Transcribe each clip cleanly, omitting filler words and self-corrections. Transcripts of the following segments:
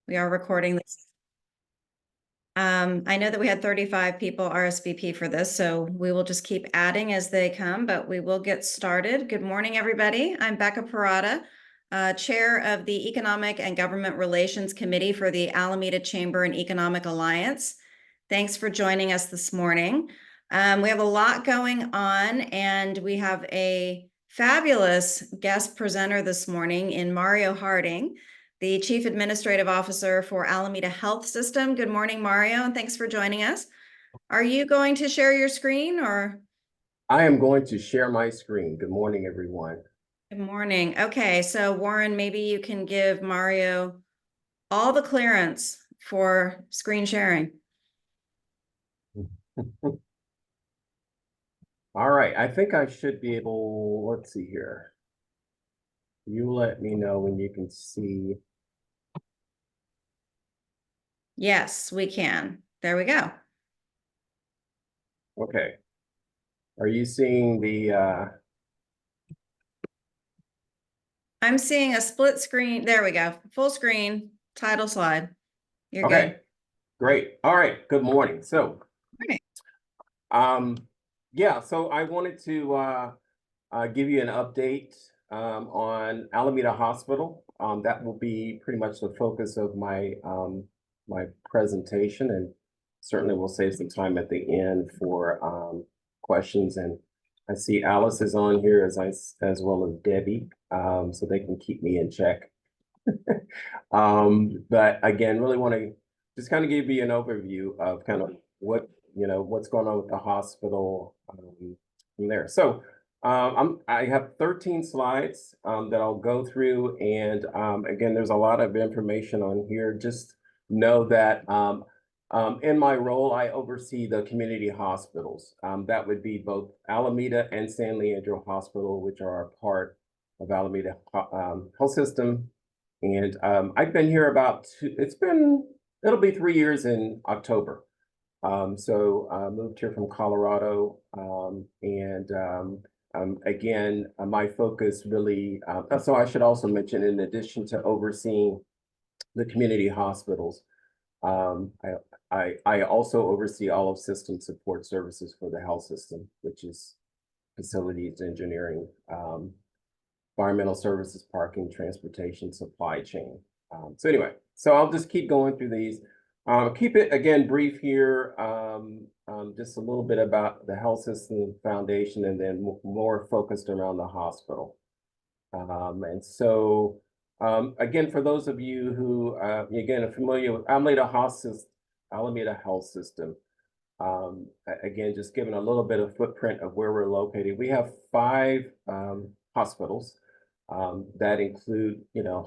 We are recording this. I know that we had 35 people RSVP for this, so we will just keep adding as they come, but we will get started. Good morning, everybody. I'm Becca Parada, Chair of the Economic and Government Relations Committee for the Alameda Chamber and Economic Alliance. Thanks for joining us this morning. We have a lot going on, and we have a fabulous guest presenter this morning in Mario Harding, the Chief Administrative Officer for Alameda Health System. Good morning, Mario, and thanks for joining us. Are you going to share your screen or? I am going to share my screen. Good morning, everyone. Good morning. Okay, so Warren, maybe you can give Mario all the clearance for screen sharing. All right, I think I should be able, let's see here. You let me know when you can see. Yes, we can. There we go. Okay. Are you seeing the, I'm seeing a split screen. There we go. Full screen, title slide. You're okay, good. great. All right, good morning. So, Morning. yeah, so I wanted to give you an update on Alameda Hospital. That will be pretty much the focus of my my presentation, and certainly we'll save some time at the end for questions. And I see Alice is on here as well as Debbie, so they can keep me in check. But again, really want to just kind of give you an overview of kind of what's going on with the hospital from there. So I have 13 slides that I'll go through, and again, there's a lot of information on here. Just know that in my role, I oversee the community hospitals. That would be both Alameda and San Leandro Hospital, which are a part of Alameda Health System. And I've been here it'll be 3 years in October. So I moved here from Colorado, and again, my focus really, so I should also mention, in addition to overseeing the community hospitals, I also oversee all of system support services for the health system, which is facilities, engineering, environmental services, parking, transportation, supply chain. So anyway, so I'll just keep going through these. Keep it, again, brief here, just a little bit about the health system foundation, and then more focused around the hospital. And so, again, for those of you who, again, are familiar with Alameda Health System, again, just giving a little bit of footprint of where we're located. We have 5 hospitals that include,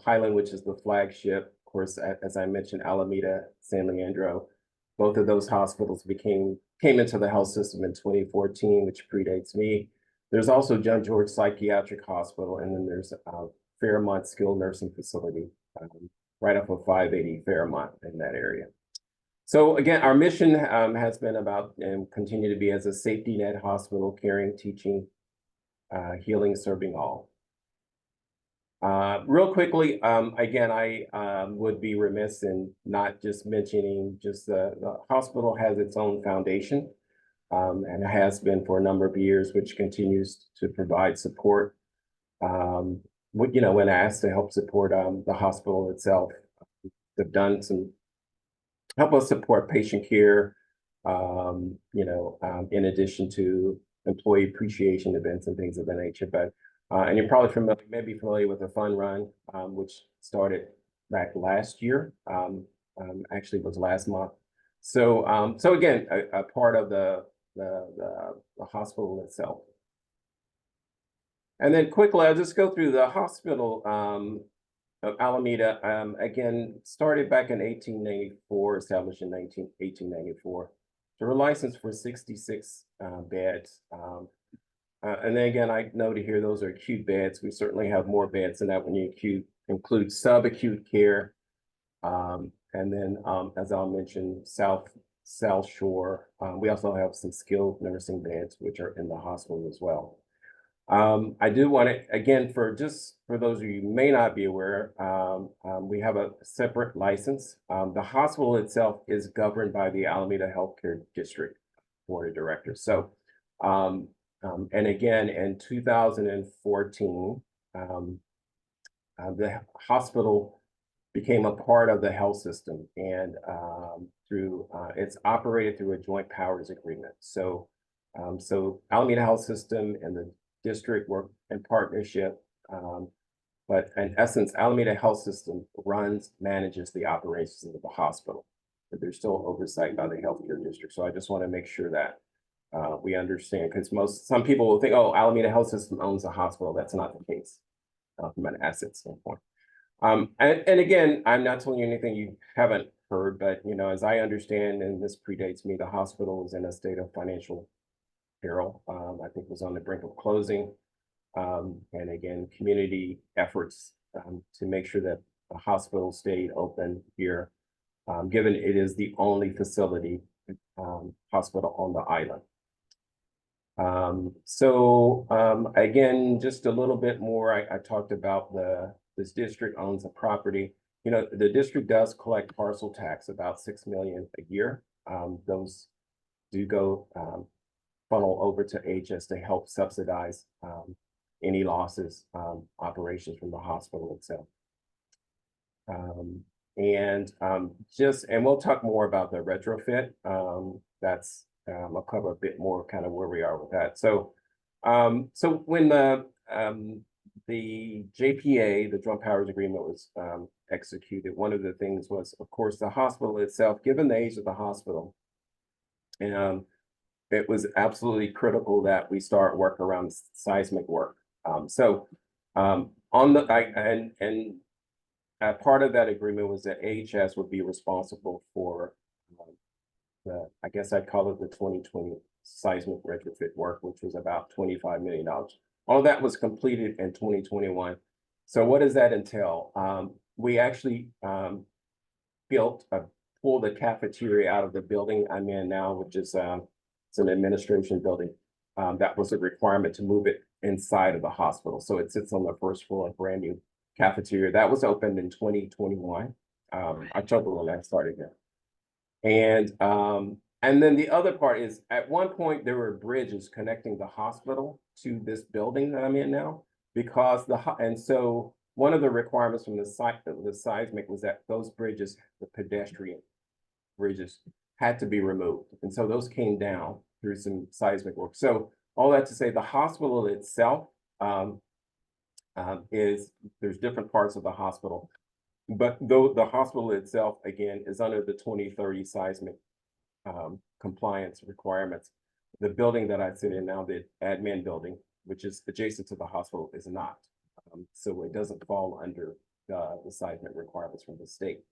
Highland, which is the flagship. Of course, as I mentioned, Alameda, San Leandro. Both of those hospitals came into the health system in 2014, which predates me. There's also John George Psychiatric Hospital, and then there's Fairmont Skilled Nursing Facility right off of 580 Fairmont in that area. So again, our mission has been about, and continue to be, as a safety net hospital, caring, teaching, healing, serving all. Real quickly, again, I would be remiss in not just mentioning the hospital has its own foundation, and it has been for a number of years, which continues to provide support, when asked to help support the hospital itself. They've done some help us support patient care, in addition to employee appreciation events and things of that nature. But and you're probably maybe familiar with the fun run, which started back last year. Actually, it was last month. So so again, a part of the hospital itself. And then quickly, I'll just go through the hospital of Alameda. Again, started back in 1894, established in 1894. They were licensed for 66 beds. And then again, I noted here, those are acute beds. We certainly have more beds than that when you include subacute care. And then, as I'll mention, South Shore. We also have some skilled nursing beds, which are in the hospital as well. I do want to, again, for those of you who may not be aware, we have a separate license. The hospital itself is governed by the Alameda Healthcare District Board of Directors. So, and again, in 2014, the hospital became a part of the health system, and it's operated through a joint powers agreement. So, so Alameda Health System and the district work in partnership. But in essence, Alameda Health System manages the operations of the hospital, but there's still oversight by the healthcare district. So I just want to make sure that we understand, because some people will think, oh, Alameda Health System owns the hospital. That's not the case from an asset standpoint. And again, I'm not telling you anything you haven't heard, but as I understand, and this predates me, the hospital is in a state of financial peril. I think was on the brink of closing. And again, community efforts to make sure that the hospital stayed open here, given it is the only facility hospital on the island. Again, just a little bit more, I talked about this district owns a property. The district does collect parcel tax, about $6 million a year. Those do go funnel over to HS to help subsidize any losses, operations from the hospital itself. And we'll talk more about the retrofit. I'll cover a bit more kind of where we are with that. So when the JPA, the Joint Powers Agreement, was executed, one of the things was, of course, the hospital itself, given the age of the hospital, and it was absolutely critical that we start work around seismic work. Part of that agreement was that AHS would be responsible for I guess I'd call it the 2020 seismic retrofit work, which was about $25 million. All that was completed in 2021. So what does that entail? We actually pulled the cafeteria out of the building I'm in now, which is it's an administration building. That was a requirement to move it inside of the hospital. So it sits on the first floor, a brand new cafeteria. That was opened in 2021, October when I started here. And then the other part is, at one point there were bridges connecting the hospital to this building that I'm in now, because so one of the requirements from the seismic was that those bridges, the pedestrian bridges, had to be removed. And so those came down through some seismic work. So all that to say, the hospital itself there's different parts of the hospital, but though the hospital itself, again, is under the 2030 seismic compliance requirements. The building that I sit in now, the admin building, which is adjacent to the hospital, is not. So it doesn't fall under the seismic requirements from the state.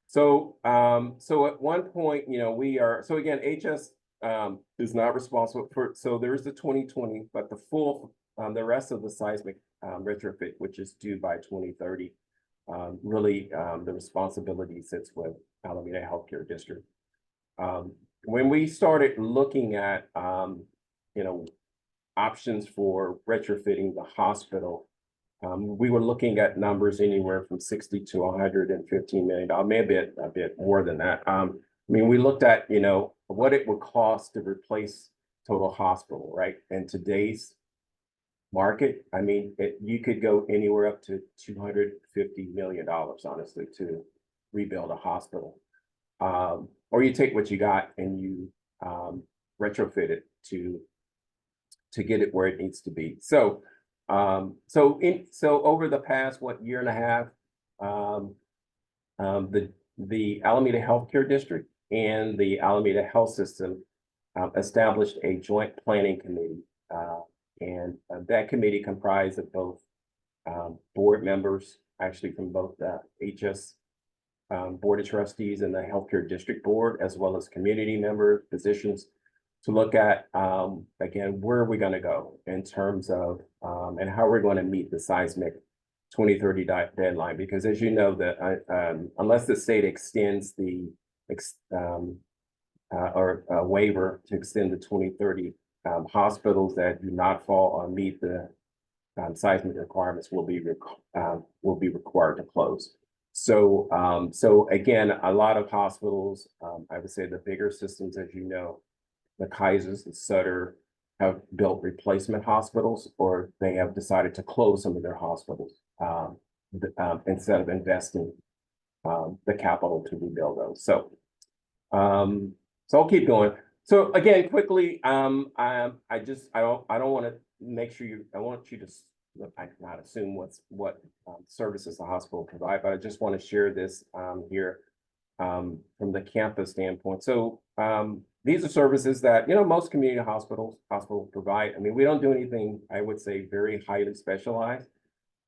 So at one point, so again, HS is not responsible for, so there's the 2020, but the rest of the seismic retrofit, which is due by 2030, really the responsibility sits with Alameda Healthcare District. When we started looking at, options for retrofitting the hospital, we were looking at numbers anywhere from 60 to 115 million, maybe a bit more than that. We looked at, what it would cost to replace total hospital, right? In today's market, you could go anywhere up to $250 million, honestly, to rebuild a hospital. Or you take what you got and you retrofit it to get it where it needs to be. So over the past year and a half, the Alameda Healthcare District and the Alameda Health System established a joint planning committee, and that committee comprised of both board members, actually from both the HS Board of Trustees and the Healthcare District Board, as well as community members, physicians, to look at, again, where are we going to go in terms of, and how we're going to meet the seismic 2030 deadline. Because as you know, that unless the state extends or a waiver to extend the 2030, hospitals that do not fall or meet the seismic requirements will be required to close. So, so again, a lot of hospitals, I would say the bigger systems, as you know, the Kaisers, the Sutter, have built replacement hospitals, or they have decided to close some of their hospitals instead of investing the capital to rebuild those. So, so I'll keep going. So again, quickly, I don't want to make sure I want you to not assume what services the hospital provide, but I just want to share this here from the campus standpoint. So these are services that, you know, most community hospitals provide. I mean, we don't do anything, I would say, very highly specialized.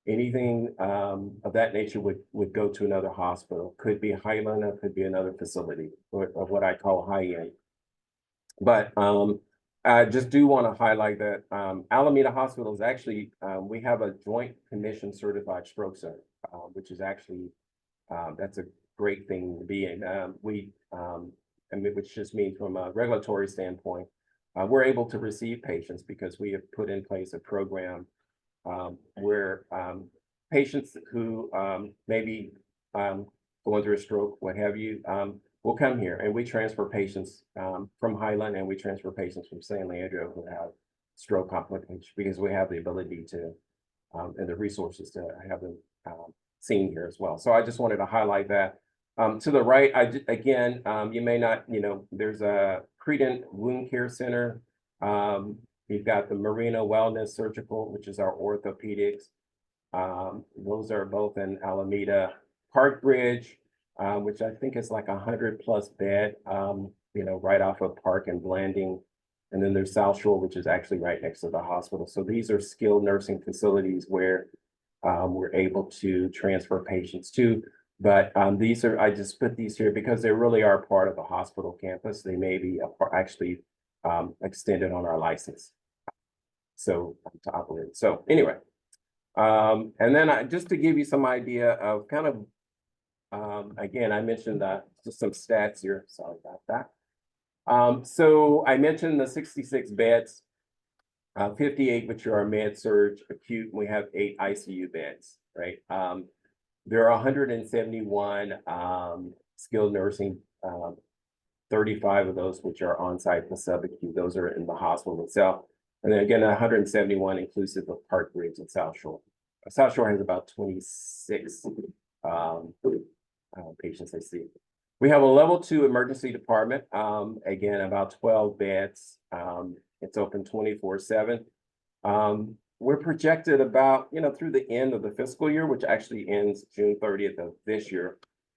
Anything of that nature would go to another hospital. Could be Highland, or could be another facility of what I call high end. But I just do want to highlight that Alameda Hospital is actually, we have a Joint Commission certified stroke center, which is actually, that's a great thing to be in. Which just means from a regulatory standpoint, we're able to receive patients because we have put in place a program where patients who maybe going through a stroke, what have you, will come here, and we transfer patients from Highland, and we transfer patients from San Leandro who have stroke complications, because we have the ability to and the resources to have them seen here as well. So I just wanted to highlight that. To the right, again, you may not, you know, there's a Credent Wound Care Center. We've got the Marina Wellness Surgical, which is our orthopedics. Those are both in Alameda. Park Bridge, which I think is like 100+ bed, you know, right off of Park and Blanding. And then there's South Shore, which is actually right next to the hospital. So these are skilled nursing facilities where we're able to transfer patients to. But these are, I just put these here because they really are part of the hospital campus. They may be actually extended on our license. So to operate. So anyway, and then just to give you some idea of kind of, again, I mentioned just some stats here. Sorry about that. So I mentioned the 66 beds, 58 which are med-surg, acute, and we have 8 ICU beds, right? There are 171 skilled nursing, 35 of those which are on-site and subacute. Those are in the hospital itself. And then again, 171 inclusive of Park Bridge and South Shore. South Shore has about 26 patients I see. We have a level 2 emergency department. Again, about 12 beds. It's open 24/7. We're projected about, you know, through the end of the fiscal year, which actually ends June 30th of this year,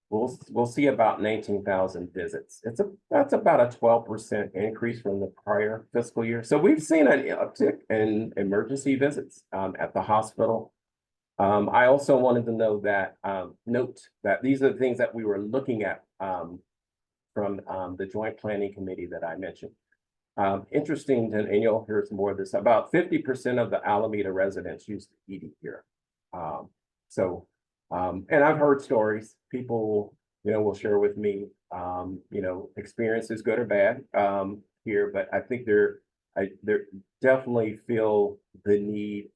we'll see about 19,000 visits. That's about a 12% increase from the prior fiscal year. So we've seen an uptick in emergency visits at the hospital. I also wanted to know that note that these are the things that we were looking at from the Joint Planning Committee that I mentioned. Interesting, and you'll hear some more of this, about 50% of the Alameda residents use the ED here. And I've heard stories, people, you know, will share with me, you know, experiences, good or bad, here, but I think they're definitely feel the need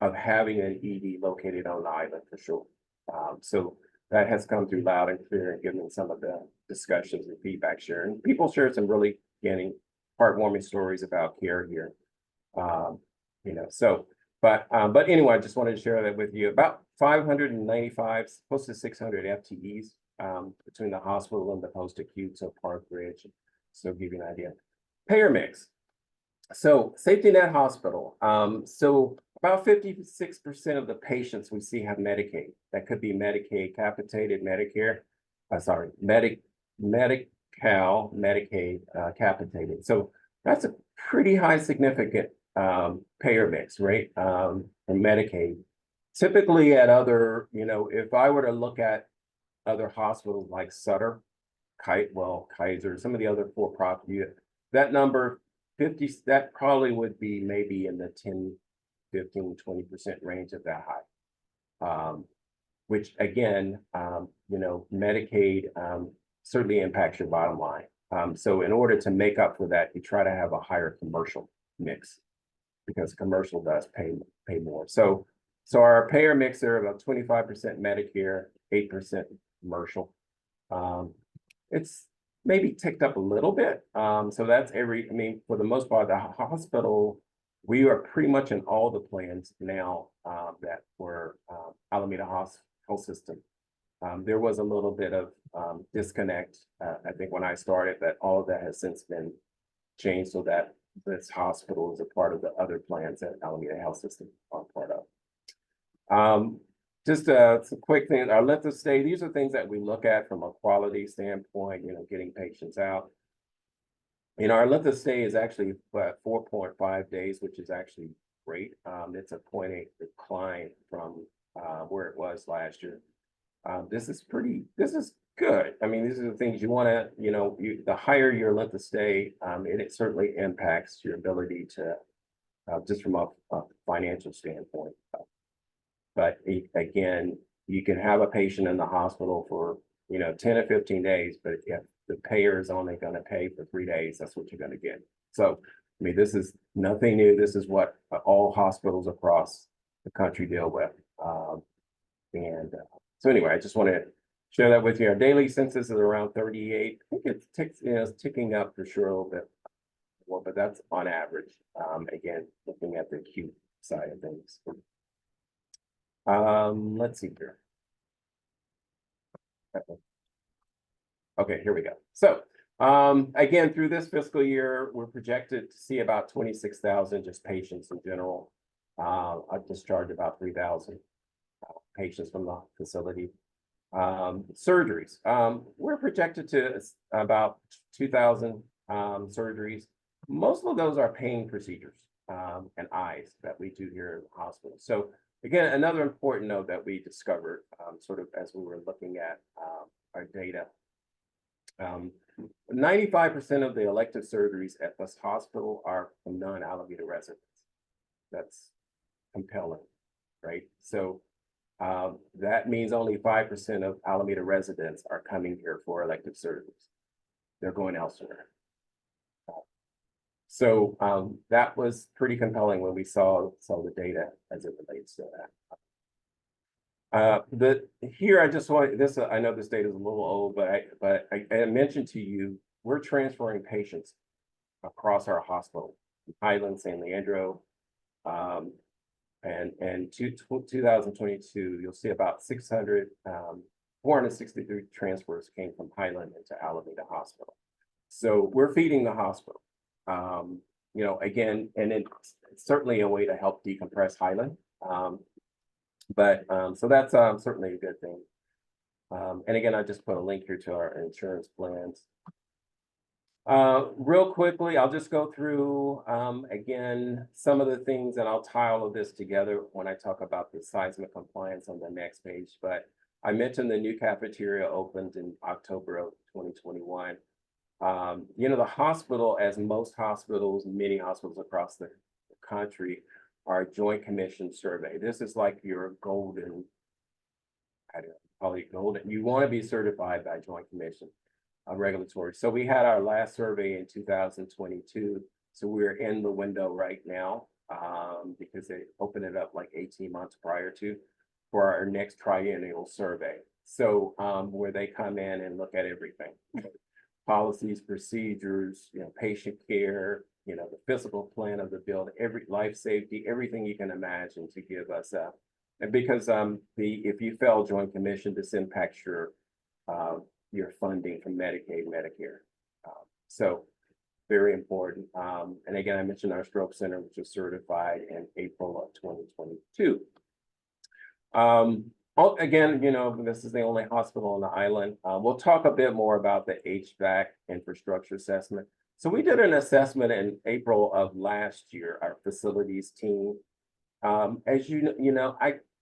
of having an ED located on the island for sure. So that has come through loud and clear and given some of the discussions and feedback sharing. People shared some really heartwarming stories about care here. You know, so, but anyway, I just wanted to share that with you. About 595, close to 600 FTEs between the hospital and the post-acute, so Park Bridge. So give you an idea. Payer mix. So Safety Net Hospital. So about 56% of the patients we see have Medicaid. That could be Medicaid, capitated, Medicare. Medi-Cal, Medicaid, capitated. So that's a pretty high significant payer mix, right? From Medicaid. Typically at other, you know, if I were to look at other hospitals like Sutter, Kaiser, some of the other for-profit, that number 50, that probably would be maybe in the 10, 15, 20% range of that high. Which again, you know, Medicaid certainly impacts your bottom line. So in order to make up for that, you try to have a higher commercial mix. because commercial does pay more. So our payer mix there about 25% Medicare, 8% commercial. It's maybe ticked up a little bit. So that's I mean, for the most part, the hospital, we are pretty much in all the plans now that were Alameda Health System. There was a little bit of disconnect, I think, when I started, that all of that has since been changed so that this hospital is a part of the other plans that Alameda Health System are part of. Just some quick things, our length of stay, these are things that we look at from a quality standpoint, getting patients out. Our length of stay is actually 4.5 days, which is actually great. It's a 0.8 decline from where it was last year. This is good. I mean, these are the things you want to, the higher your length of stay, it certainly impacts your ability to, just from a financial standpoint. But again, you can have a patient in the hospital for, 10 or 15 days, but if the payer is only going to pay for 3 days, that's what you're going to get. So, I mean, this is nothing new. This is what all hospitals across the country deal with. So anyway, I just want to share that with you. Our daily census is around 38. I think it's ticking up for sure a little bit more, but that's on average. Again, looking at the acute side of things. Let's see here. Okay, here we go. So again, through this fiscal year, we're projected to see about 26,000 just patients in general. I've discharged about 3,000 patients from the facility. Surgeries, we're projected to about 2,000 surgeries. Most of those are pain procedures and eyes that we do here in the hospital. So again, another important note that we discovered sort of as we were looking at our data, 95% of the elective surgeries at this hospital are from non-Alameda residents. That's compelling, right? So that means only 5% of Alameda residents are coming here for elective surgeries. They're going elsewhere. So that was pretty compelling when we saw the data as it relates to that. Here I just want this. I know this data is a little old, but I mentioned to you we're transferring patients across our hospital, Highland, San Leandro, and 2022, you'll see about 463 transfers came from Highland into Alameda Hospital. So we're feeding the hospital. Again, and it's certainly a way to help decompress Highland. So that's certainly a good thing. And again, I just put a link here to our insurance plans. Real quickly, I'll just go through again some of the things, and I'll tie all of this together when I talk about the seismic compliance on the next page. But I mentioned the new cafeteria opened in October of 2021. The hospital, as most hospitals, many hospitals across the country, are Joint Commission survey. This is like your golden, you want to be certified by Joint Commission regulatory. So we had our last survey in 2022. So we're in the window right now because they opened it up like 18 months prior to for our next triennial survey. So where they come in and look at everything. Policies, procedures, patient care, the physical plan of the building, every life safety, everything you can imagine to give us and because if you fail Joint Commission, this impacts your funding from Medicaid, Medicare. So very important. And again, I mentioned our stroke center, which was certified in April of 2022. Again, this is the only hospital on the island. We'll talk a bit more about the HVAC infrastructure assessment. So we did an assessment in April of last year, our facilities team. As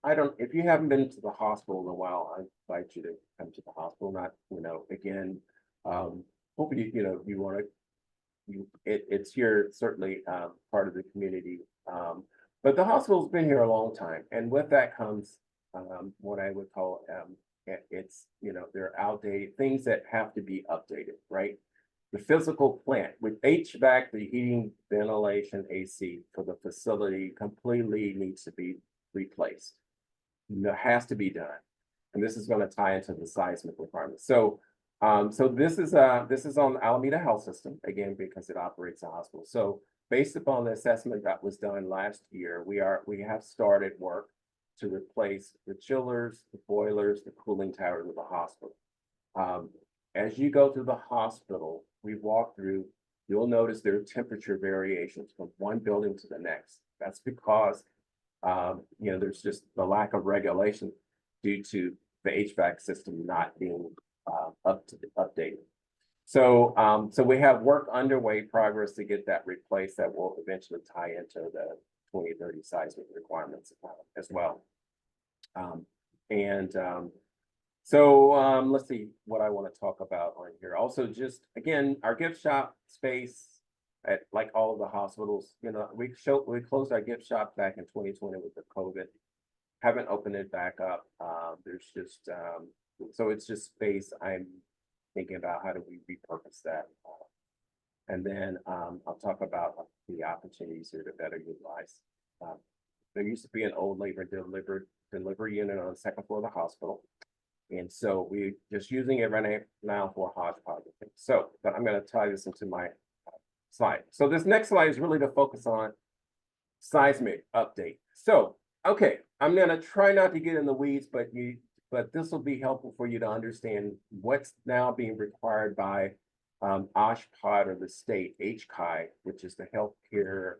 I don't, if you haven't been to the hospital in a while, I invite you to come to the hospital. Not, again, hopefully, you want to, it's here, certainly part of the community. But the hospital's been here a long time. And with that comes what I would call, it's, they're outdated, things that have to be updated, right? the physical plant with HVAC, the heating, ventilation, AC for the facility completely needs to be replaced. It has to be done. And this is going to tie into the seismic requirements. So this is on Alameda Health System, again, because it operates a hospital. So based upon the assessment that was done last year, we have started work to replace the chillers, the boilers, the cooling towers of the hospital. As you go through the hospital, we walk through, you'll notice there are temperature variations from one building to the next. That's because there's just the lack of regulation due to the HVAC system not being updated. So we have work underway, progress to get that replaced that will eventually tie into the 2030 seismic requirements as well. Let's see what I want to talk about on here. Also, just again, our gift shop space at like all of the hospitals, we closed our gift shop back in 2020 with the COVID. Haven't opened it back up. There's just so it's just space. I'm thinking about how do we repurpose that. And then I'll talk about the opportunities here to better utilize. There used to be an old labor delivery unit on the second floor of the hospital. And so we're just using it right now for a hodgepodge of things. So, but I'm going to tie this into my slide. So this next slide is really to focus on seismic update. So, okay, I'm going to try not to get in the weeds, but this will be helpful for you to understand what's now being required by OSHPD or the state, HCI, which is the Healthcare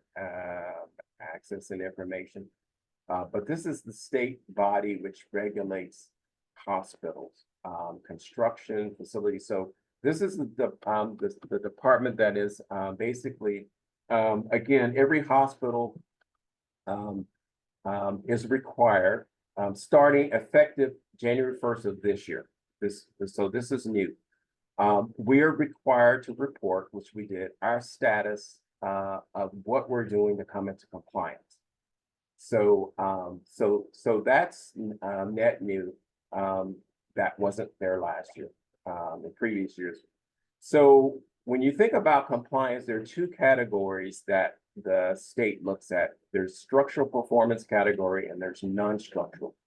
Access and Information. But this is the state body which regulates hospitals, construction, facilities. So this is the department that is basically, again, every hospital is required, starting effective January 1st of this year. So this is new. We are required to report, which we did, our status of what we're doing to come into compliance. So that's net new. That wasn't there last year, in previous years. So when you think about compliance, there are two categories that the state looks at. There's structural performance category and there's non-structural.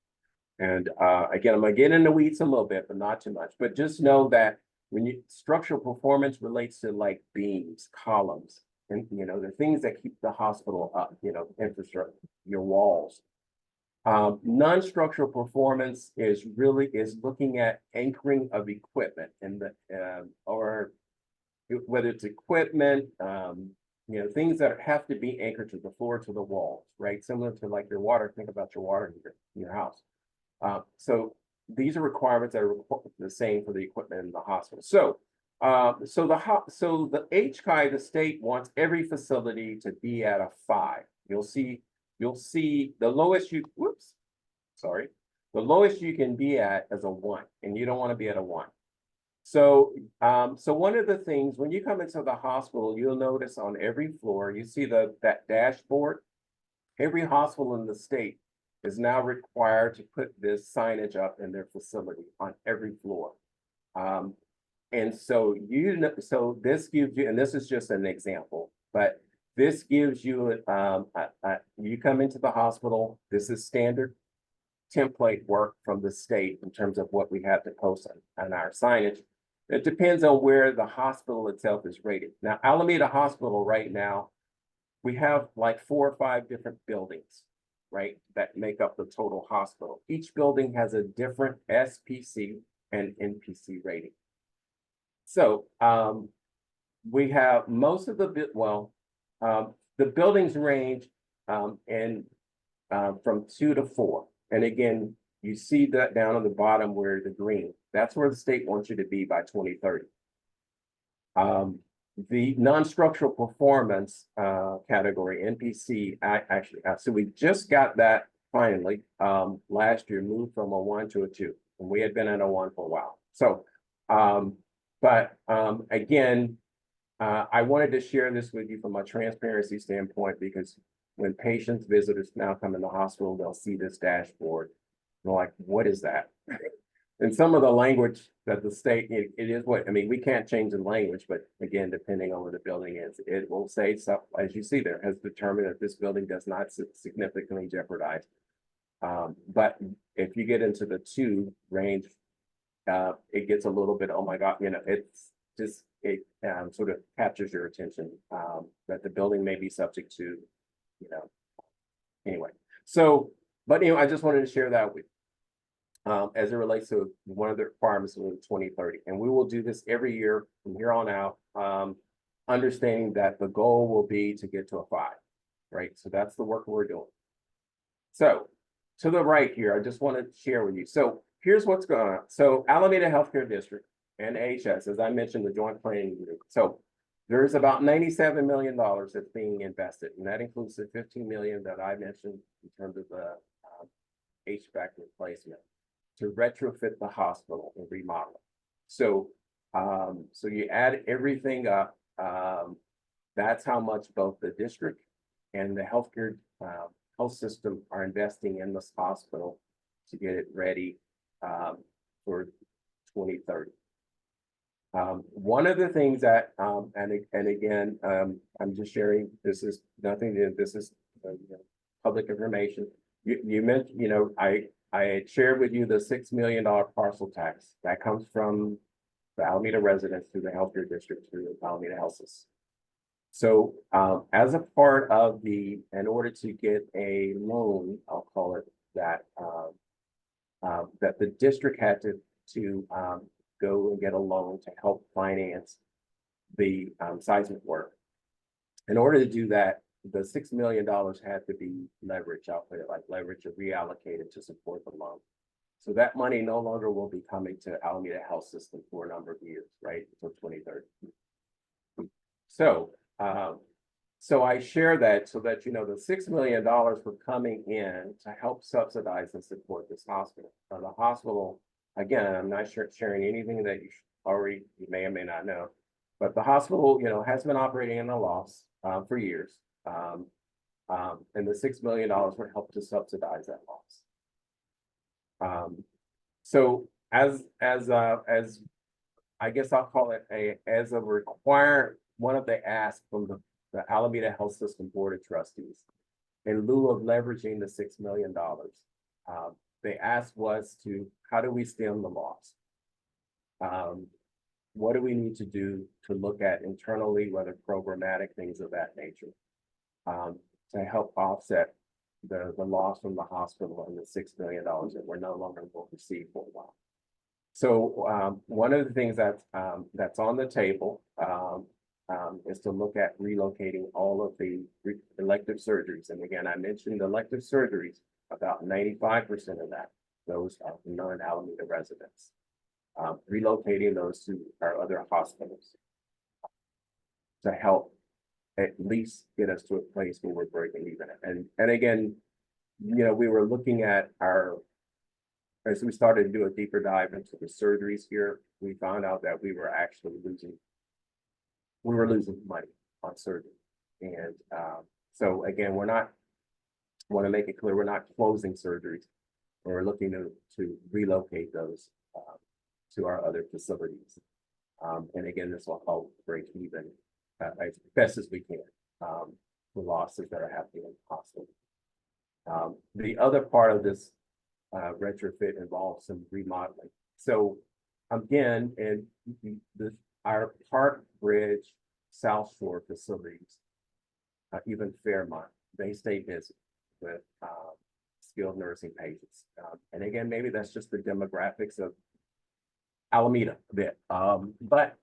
And again, I'm gonna get in the weeds a little bit, but not too much. But just know that when structural performance relates to like beams, columns, and the things that keep the hospital up, infrastructure, your walls. Non-structural performance is looking at anchoring of equipment and or whether it's equipment, things that have to be anchored to the floor, to the walls, right? Similar to like your water. Think about your water heater in your house. So these are requirements that are the same for the equipment in the hospital. So the HCI, the state wants every facility to be at a 5. You'll see the lowest the lowest you can be at is a 1, and you don't want to be at a 1. So one of the things when you come into the hospital, you'll notice on every floor, you see that dashboard. Every hospital in the state is now required to put this signage up in their facility on every floor. And so so this gives you, and this is just an example, but this gives you, you come into the hospital, this is standard template work from the state in terms of what we have to post on our signage. It depends on where the hospital itself is rated. Now, Alameda Hospital right now, we have like 4 or 5 different buildings, right, that make up the total hospital. Each building has a different SPC and NPC rating. So we have most of the buildings range from 2 to 4. And again, you see that down on the bottom where the green, that's where the state wants you to be by 2030. The non-structural performance category, NPC, so we just got that finally last year, moved from a 1 to a 2. And we had been at a 1 for a while. So, again, I wanted to share this with you from a transparency standpoint, because when patients, visitors now come in the hospital, they'll see this dashboard. They're like, what is that? and some of the language that the state, it is what, I mean, we can't change the language, but again, depending on where the building is, it will say, so as you see there, has determined that this building does not significantly jeopardize. But if you get into the 2 range, it gets a little bit, oh my God, it's just, it sort of captures your attention, that the building may be subject to, anyway. So, but I just wanted to share that with as it relates to one of the requirements of 2030. And we will do this every year from here on out, understanding that the goal will be to get to a 5, right? So that's the work we're doing. So to the right here, I just want to share with you. So here's what's going on. So Alameda Healthcare District and AHS, as I mentioned, the Joint Planning Group. So there's about $97 million that's being invested, and that includes the $15 million that I mentioned in terms of the HVAC replacement to retrofit the hospital and remodel. So, so you add everything up. That's how much both the district and the healthcare health system are investing in this hospital to get it ready for 2030. One of the things that, and again, I'm just sharing, this is nothing, this is public information. You mentioned, I had shared with you the $6 million parcel tax that comes from the Alameda residents through the healthcare district through the Alameda Health System. So as a part of in order to get a loan, I'll call it that, that the district had to go and get a loan to help finance the seismic work. In order to do that, the $6 million had to be leveraged, I'll put it like leverage or reallocated to support the loan. So that money no longer will be coming to Alameda Health System for a number of years, right, until 2030. So, so I share that so that, the $6 million were coming in to help subsidize and support this hospital. Now, the hospital, again, I'm not sharing anything that you may or may not know, but the hospital, has been operating in a loss for years. And the $6 million would help to subsidize that loss. So as I guess I'll call it as a one of the asks from the Alameda Health System Board of Trustees, in lieu of leveraging the $6 million, they asked was how do we stem the loss? What do we need to do to look at internally, whether programmatic, things of that nature, to help offset the loss from the hospital and the $6 million that we're no longer going to receive for a while. So one of the things that's on the table is to look at relocating all of the elective surgeries. And again, I mentioned elective surgeries, about 95% of that, those are non-Alameda residents. Relocating those to our other hospitals to help at least get us to a place where we're breaking even. And again, we were looking at as we started to do a deeper dive into the surgeries here, we found out that we were actually losing money on surgery. And so again, want to make it clear, we're not closing surgeries. We're looking to relocate those to our other facilities. And again, this will help break even as best as we can the losses that are happening in the hospital. The other part of this retrofit involves some remodeling. So again, our Park Bridge, South Shore facilities, even Fairmont, they stay busy with skilled nursing patients. And again, maybe that's just the demographics of Alameda a bit, but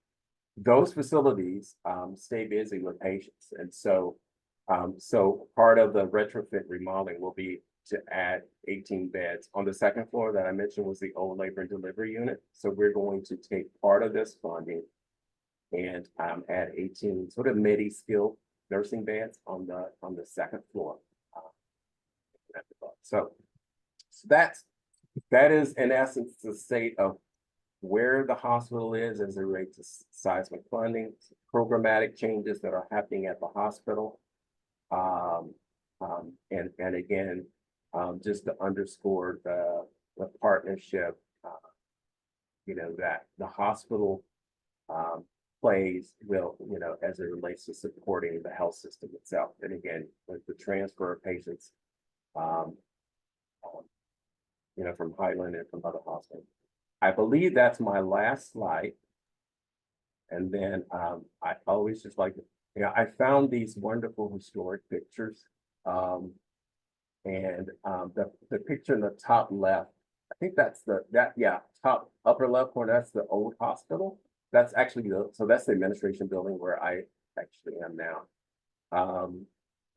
those facilities stay busy with patients. And so, so part of the retrofit remodeling will be to add 18 beds. On the second floor that I mentioned was the old labor and delivery unit. So we're going to take part of this funding and add 18 sort of midi-skilled nursing beds on the second floor. So that is in essence the state of where the hospital is as it relates to seismic funding, programmatic changes that are happening at the hospital. And again, just to underscore the partnership that the hospital plays as it relates to supporting the health system itself. And again, with the transfer of patients, um, um, from Highland and from other hospitals. I believe that's my last slide. And then I always just like, I found these wonderful historic pictures. And the picture in the top left, I think that's top upper left corner, that's the old hospital. That's actually that's the administration building where I actually am now.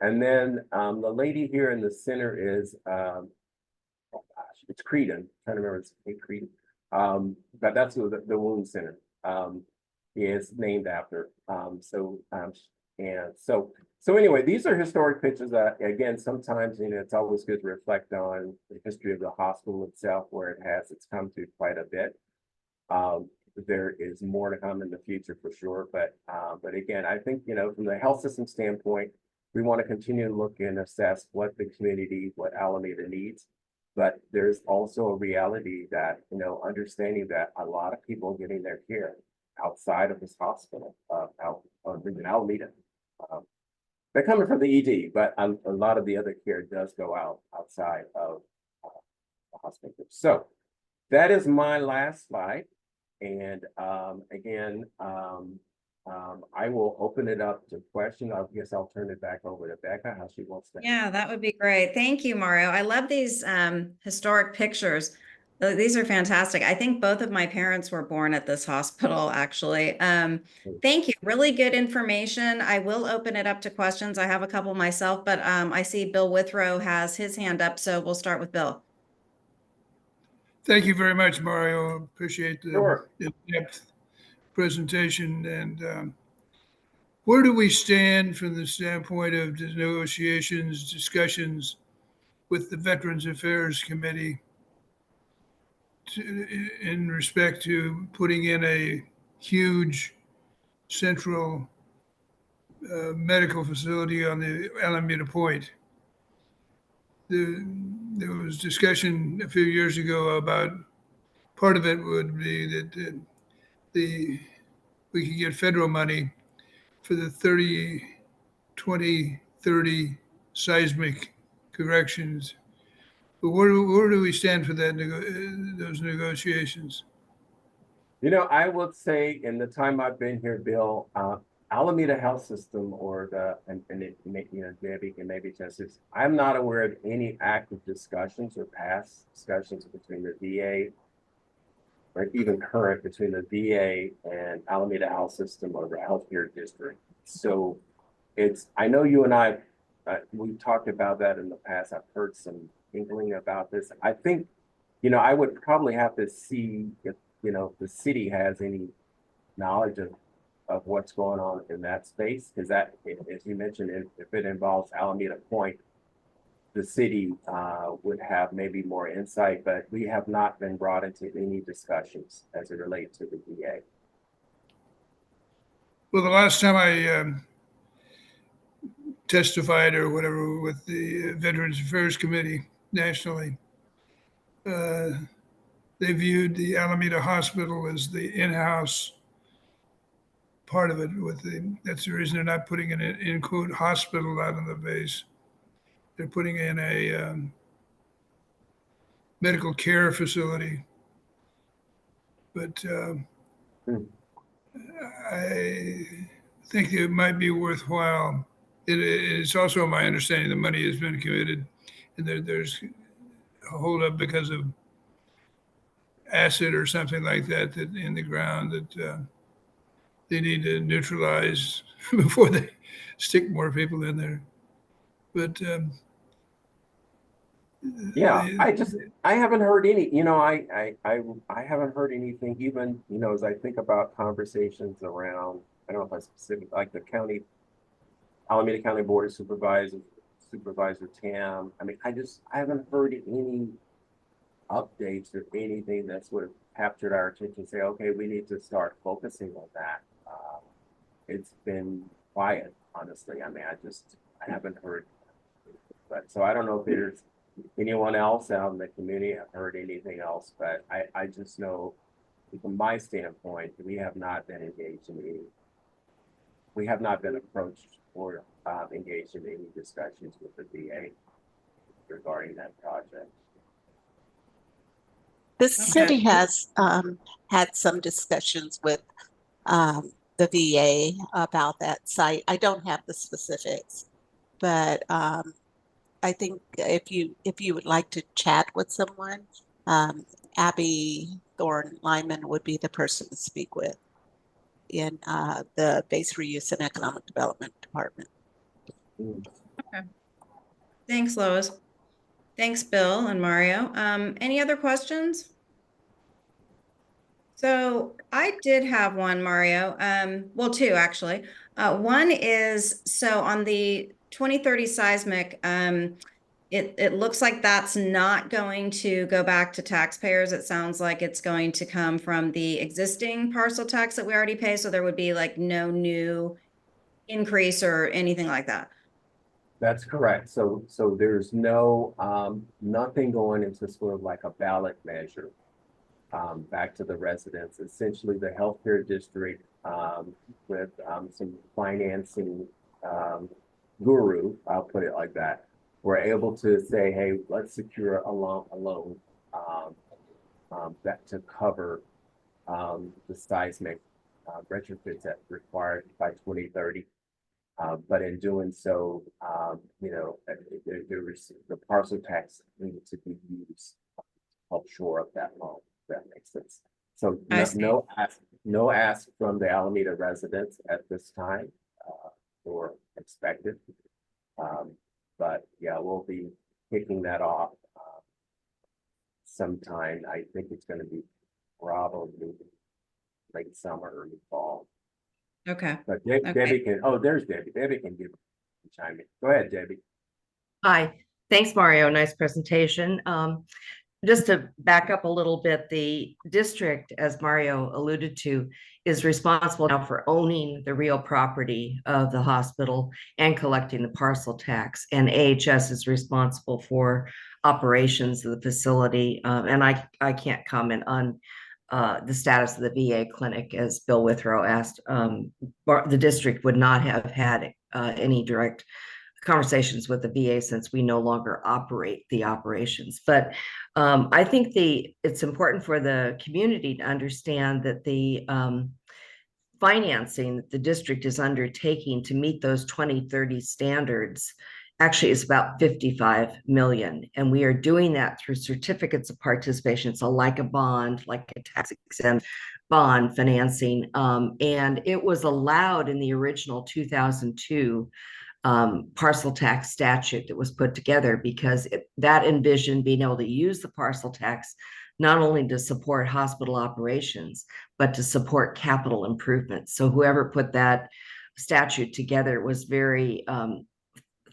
And then the lady here in the center is oh gosh, it's Creedon. I'm trying to remember, it's Creedon. But that's the wound center is named after. So anyway, these are historic pictures that, again, sometimes, it's always good to reflect on the history of the hospital itself, where it's come to quite a bit. There is more to come in the future for sure. But again, I think, from the health system standpoint, we want to continue to look and assess what the community, what Alameda needs. But there's also a reality that, understanding that a lot of people getting their care outside of this hospital, out in Alameda. They're coming from the ED, but a lot of the other care does go outside of the hospital. So that is my last slide. And again, I will open it up to questions. I guess I'll turn it back over to Becca, how she wants to. Yeah, that would be great. Thank you, Mario. I love these historic pictures. These are fantastic. I think both of my parents were born at this hospital, actually. Thank you. Really good information. I will open it up to questions. I have a couple myself, but I see Bill Withrow has his hand up, so we'll start with Bill. Thank you very much, Mario. Appreciate the Sure. in-depth presentation. And where do we stand from the standpoint of the negotiations, discussions with the Veterans Affairs Committee in respect to putting in a huge central medical facility on the Alameda Point? There was discussion a few years ago about part of it would be that we could get federal money for the 2030 seismic corrections. But where do we stand for those negotiations? I would say in the time I've been here, Bill, Alameda Health System Debbie can maybe test this. I'm not aware of any active discussions or past discussions between the VA or even current between the VA and Alameda Health System or the healthcare district. So I know you and I, we've talked about that in the past. I've heard some inkling about this. I think, I would probably have to see if, the city has any knowledge of what's going on in that space. Because that, as you mentioned, if it involves Alameda Point, the city would have maybe more insight, but we have not been brought into any discussions as it relates to the VA. Well, the last time I testified or whatever with the Veterans Affairs Committee nationally, they viewed the Alameda Hospital as the in-house part of it. That's the reason they're not putting an in quote hospital out on the base. They're putting in a medical care facility. But I think it might be worthwhile. It's also my understanding the money has been committed, and there's a holdup because of acid or something like that in the ground that they need to neutralize before they stick more people in there. But Yeah, I haven't heard any, I haven't heard anything even, as I think about conversations around, I don't know if I specific, like the Alameda County Board of Supervisor Tam. I mean, I haven't heard any updates or anything that's sort of captured our attention, say, okay, we need to start focusing on that. It's been quiet, honestly. I mean, I haven't heard, but so I don't know if there's anyone else out in the community have heard anything else, but I just know, from my standpoint, we have not been we have not been approached or engaged in any discussions with the VA regarding that project. The Okay. city has had some discussions with the VA about that site. I don't have the specifics, but I think if you would like to chat with someone, Abby Thorne Lyman would be the person to speak with in the Base Reuse and Economic Development Department. Thanks, Lois. Thanks, Bill and Mario. Any other questions? So I did have one, Mario. Well, two actually. One is, so on the 2030 seismic, it looks like that's not going to go back to taxpayers. It sounds like it's going to come from the existing parcel tax that we already pay. So there would be like no new increase or anything like that. That's correct. So there's no nothing going into sort of like a ballot measure back to the residents. Essentially, the healthcare district with some financing guru, I'll put it like that, we're able to say, hey, let's secure a loan that to cover the seismic retrofits that required by 2030. But in doing so, you know, the parcel tax needed to be used to help shore up that loan. If that makes sense. So no ask from the Alameda residents at this time or expected. But yeah, we'll be kicking that off sometime. I think it's going to be probably late summer, early fall. Okay. But Debbie can, oh, there's Debbie. Debbie can chime in. Go ahead, Debbie. Hi, thanks, Mario. Nice presentation. Just to back up a little bit, the district, as Mario alluded to, is responsible now for owning the real property of the hospital and collecting the parcel tax. And AHS is responsible for operations of the facility. And I can't comment on the status of the VA clinic, as Bill Withrow asked. The district would not have had any direct conversations with the VA since we no longer operate the operations. But I think it's important for the community to understand that the financing that the district is undertaking to meet those 2030 standards actually is about 55 million. And we are doing that through certificates of participation. So like a bond, like a tax exempt bond financing. And it was allowed in the original 2002 parcel tax statute that was put together because that envisioned being able to use the parcel tax not only to support hospital operations, but to support capital improvements. So whoever put that statute together was very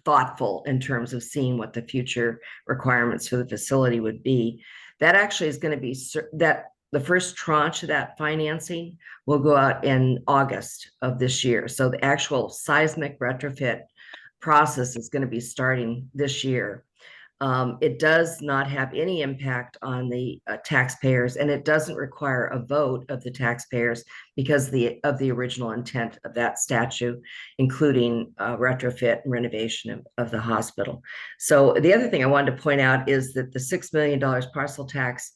thoughtful in terms of seeing what the future requirements for the facility would be. That actually is going to be the first tranche of that financing will go out in August of this year. So the actual seismic retrofit process is going to be starting this year. It does not have any impact on the taxpayers, and it doesn't require a vote of the taxpayers because of the original intent of that statute, including retrofit and renovation of the hospital. So the other thing I wanted to point out is that the $6 million parcel tax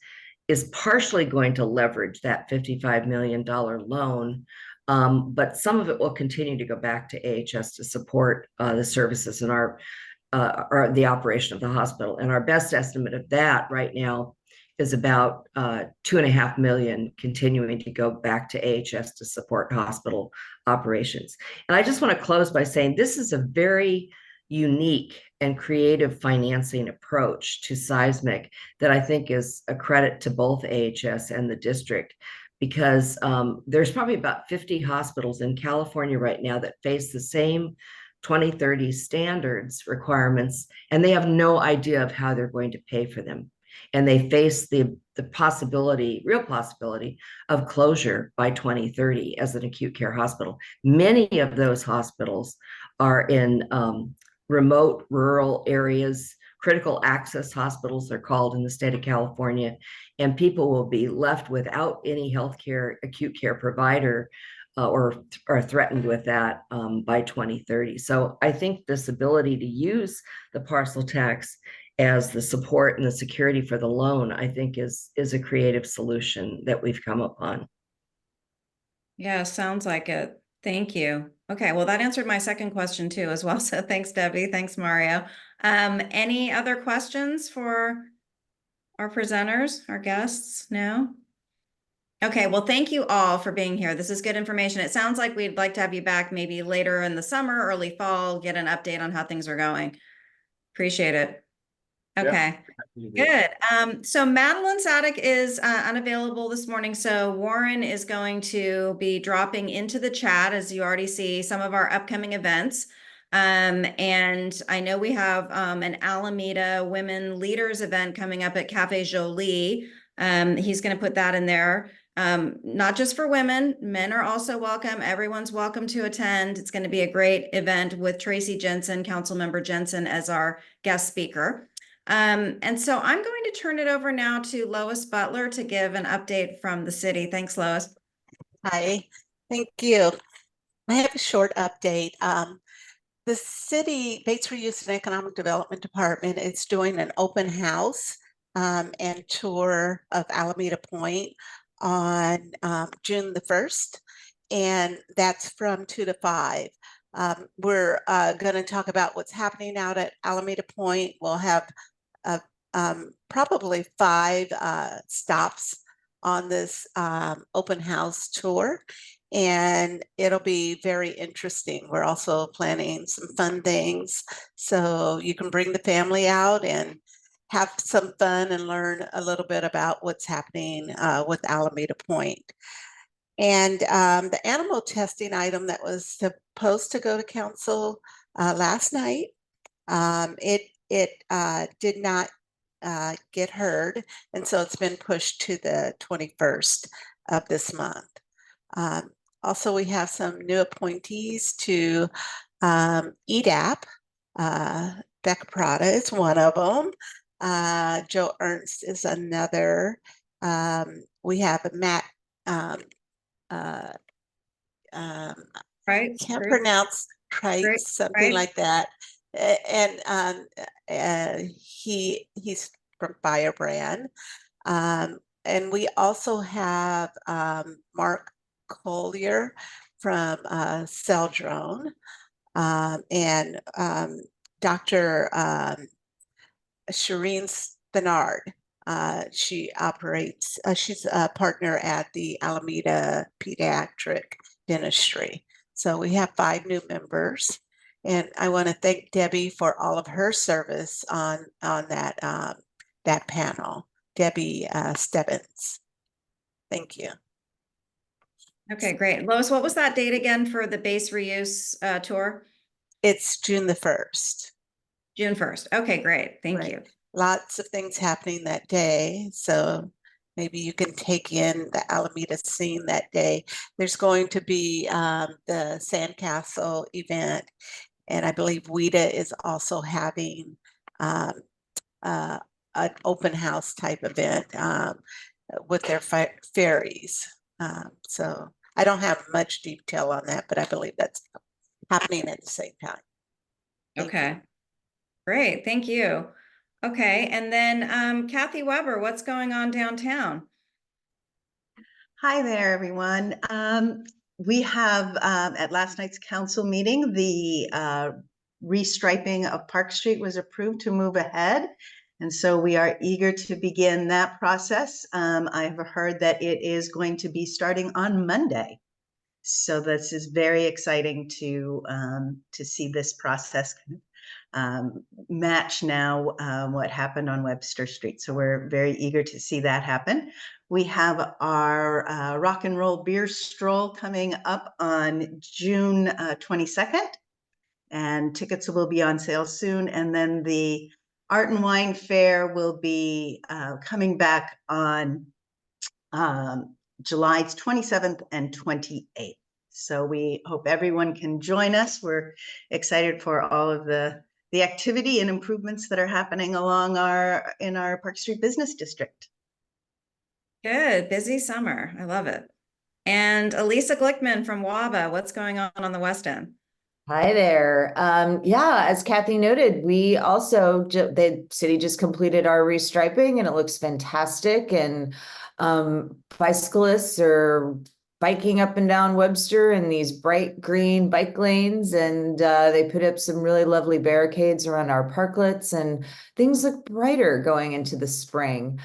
is partially going to leverage that $55 million loan. But some of it will continue to go back to AHS to support the services in or the operation of the hospital. And our best estimate of that right now is about 2.5 million continuing to go back to AHS to support hospital operations. And I just want to close by saying this is a very unique and creative financing approach to seismic that I think is a credit to both AHS and the district, because there's probably about 50 hospitals in California right now that face the same 2030 standards requirements, and they have no idea of how they're going to pay for them. And they face the real possibility of closure by 2030 as an acute care hospital. Many of those hospitals are in remote rural areas, critical access hospitals, they're called in the state of California, and people will be left without any healthcare, acute care provider, or are threatened with that by 2030. So I think this ability to use the parcel tax as the support and the security for the loan, I think is a creative solution that we've come upon. Yeah, sounds like it. Thank you. Okay, well, that answered my second question too as well. So thanks, Debbie. Thanks, Mario. Any other questions for our presenters, our guests now? Okay, well, thank you all for being here. This is good information. It sounds like we'd like to have you back maybe later in the summer, early fall, get an update on how things are going. Appreciate it. Yeah. Okay. Good. So Madeline Sadek is unavailable this morning. So Warren is going to be dropping into the chat, as you already see, some of our upcoming events. And I know we have an Alameda Women Leaders event coming up at Cafe Jolie. He's going to put that in there. Not just for women, men are also welcome. Everyone's welcome to attend. It's going to be a great event with Tracy Jensen, Councilmember Jensen, as our guest speaker. And so I'm going to turn it over now to Lois Butler to give an update from the city. Thanks, Lois. Hi, thank you. I have a short update. The city Bates Reuse and Economic Development Department is doing an open house and tour of Alameda Point on June the 1st, and that's from 2 to 5. We're going to talk about what's happening out at Alameda Point. We'll have probably 5 stops on this open house tour, and it'll be very interesting. We're also planning some fun things, so you can bring the family out and have some fun and learn a little bit about what's happening with Alameda Point. And the animal testing item that was supposed to go to council last night, it did not get heard, and so it's been pushed to the 21st of this month. Also, we have some new appointees to EDAP. Becca Prada is one of them. Joe Ernst is another. We have Matt. Right. Can't Great. pronounce Great. something Right. like that. And he's from Firebrand. And we also have Mark Collier from Celdrone, and Dr. Shireen Spinard. She operates, she's a partner at the Alameda Pediatric Dentistry. So we have 5 new members, and I want to thank Debbie for all of her service on that that panel. Debbie Stebbins. Thank you. Okay, great. Lois, what was that date again for the base reuse tour? It's June the 1st. June 1st. Okay, great. Thank Right. you. Lots of things happening that day, so maybe you can take in the Alameda scene that day. There's going to be the Sandcastle event, and I believe WIDA is also having an open house type event with their ferries. So I don't have much detail on that, but I believe that's happening at the same time. Thank you. Okay, great. Thank you. Okay, and then Kathy Weber, what's going on downtown? Hi there, everyone. We have at last night's council meeting, the restriping of Park Street was approved to move ahead. And so we are eager to begin that process. I have heard that it is going to be starting on Monday. So this is very exciting to see this process match now what happened on Webster Street. So we're very eager to see that happen. We have our rock and roll beer stroll coming up on June 22nd, and tickets will be on sale soon. And then the Art and Wine Fair will be coming back on July 27th and 28th. So we hope everyone can join us. We're excited for all of the the activity and improvements that are happening along in our Park Street Business District. Good, busy summer. I love it. And Elisa Glickman from WABA, what's going on the West End? Hi there. Yeah, as Kathy noted, we also, the city just completed our restriping and it looks fantastic. And bicyclists are biking up and down Webster in these bright green bike lanes. And they put up some really lovely barricades around our parklets, and things look brighter going into the spring.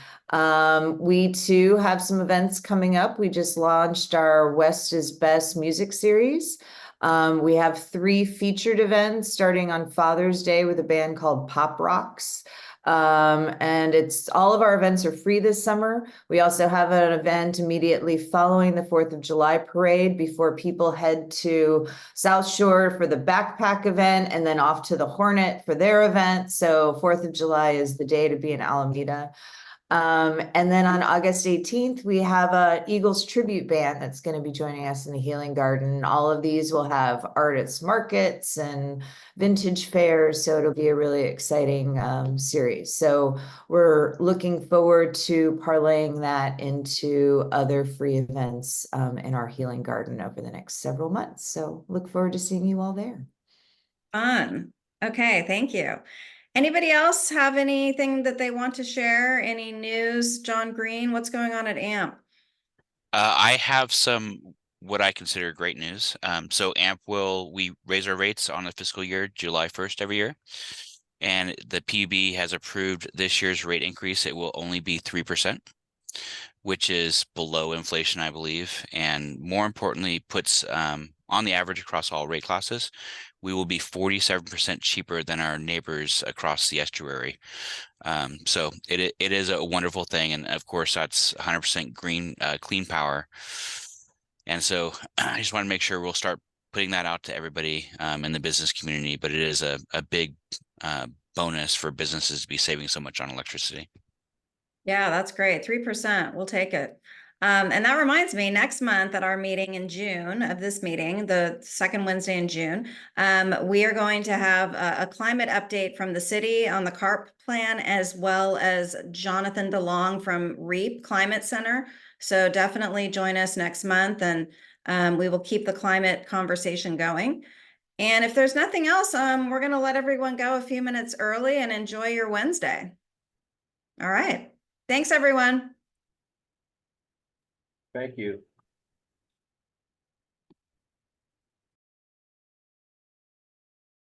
We too have some events coming up. We just launched our West is Best music series. We have 3 featured events starting on Father's Day with a band called Pop Rocks. And all of our events are free this summer. We also have an event immediately following the 4th of July parade before people head to South Shore for the backpack event and then off to the Hornet for their event. So 4th of July is the day to be in Alameda. And then on August 18th, we have a Eagles tribute band that's going to be joining us in the Healing Garden. All of these will have artists markets and vintage fairs. So it'll be a really exciting series. So we're looking forward to parlaying that into other free events in our Healing Garden over the next several months. So look forward to seeing you all there. Fun. Okay, thank you. Anybody else have anything that they want to share? Any news? John Green, what's going on at AMP? I have some what I consider great news. So AMP we raise our rates on the fiscal year July 1st every year. And the PUB has approved this year's rate increase. It will only be 3%, which is below inflation, I believe. And more importantly, puts on the average across all rate classes, we will be 47% cheaper than our neighbors across the estuary. So it is a wonderful thing. And of course, that's 100% green, clean power. And so I just want to make sure we'll start putting that out to everybody in the business community. But it is a big bonus for businesses to be saving so much on electricity. Yeah, that's great. 3%. We'll take it. And that reminds me, next month at our meeting in June of this meeting, the second Wednesday in June, we are going to have a climate update from the city on the CARP plan, as well as Jonathan DeLong from REAP Climate Center. So definitely join us next month, and we will keep the climate conversation going. And if there's nothing else, we're going to let everyone go a few minutes early and enjoy your Wednesday. All right. Thanks, everyone. Thank you.